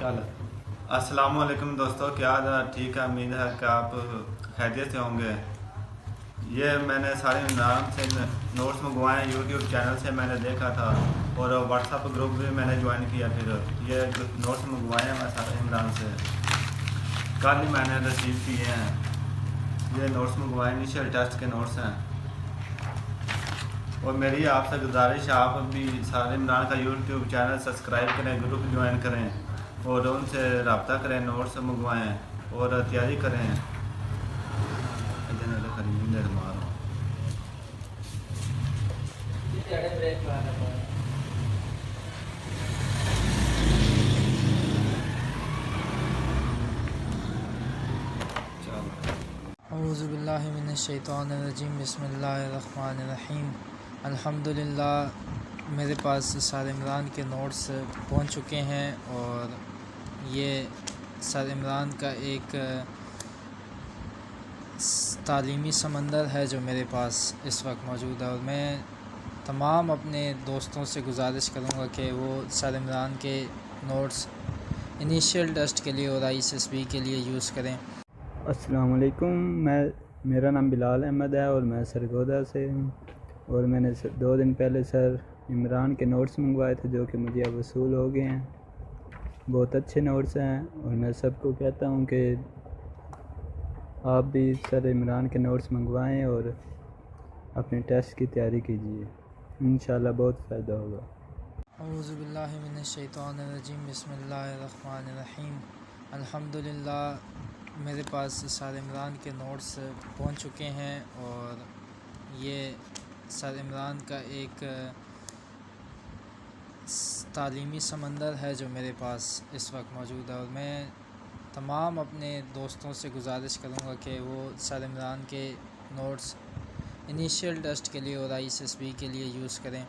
चल। अस्सलाम वालेकुम दोस्तों, क्या हाल है? ठीक है, उम्मीद है कि आप खैरियत से होंगे। ये मैंने सारे इमरान से नोट्स मंगवाए यूट्यूब चैनल से, मैंने देखा था और व्हाट्सएप ग्रुप भी मैंने ज्वाइन किया। फिर ये नोट्स मंगवाए हैं मैं सारे इमरान से, कल ही मैंने रिसीव किए हैं। ये नोट्स मंगवाए इनिशियल टेस्ट के नोट्स हैं। और मेरी आपसे गुजारिश है, आप भी सारे इमरान का यूट्यूब चैनल सब्सक्राइब करें, ग्रुप ज्वाइन करें और उनसे रब्ता करें, नोट्स मंगवाएं और तैयारी करें। औज़ु बिल्लाहि मिनश्शैतानिर्रजीम बिस्मिल्लाहिर्रहमानिर्रहीम। अल्हम्दुलिल्लाह मेरे पास सर इमरान के नोट्स पहुंच चुके हैं और ये सर इमरान का एक तालीमी समंदर है जो मेरे पास इस वक्त मौजूद है। और मैं तमाम अपने दोस्तों से गुजारिश करूंगा कि वो सर इमरान के नोट्स इनिशियल टेस्ट के लिए और ISSB के लिए यूज़ करें। अस्सलाम वालेकुम। मेरा नाम बिलाल अहमद है और मैं सरगोदा से हूँ। और मैंने 2 दिन पहले सर इमरान के नोट्स मंगवाए थे जो कि मुझे अब वसूल हो गए हैं। बहुत अच्छे नोट्स हैं और मैं सबको कहता हूँ कि आप भी सर इमरान के नोट्स मंगवाएं और अपने टेस्ट की तैयारी कीजिए, इंशाल्लाह बहुत फ़ायदा होगा। औज़ु बिल्लाहि मिनश्शैतानिर्रजीम बिस्मिल्लाहिर्रहमानिर्रहीम। अल्हम्दुलिल्लाह मेरे पास सर इमरान के नोट्स पहुंच चुके हैं और ये सर इमरान का एक तालीमी समंदर है जो मेरे पास इस वक्त मौजूद है। और मैं तमाम अपने दोस्तों से गुजारिश करूंगा कि वो सर इमरान के नोट्स इनिशियल टेस्ट के लिए और ISSB के लिए यूज़ करें।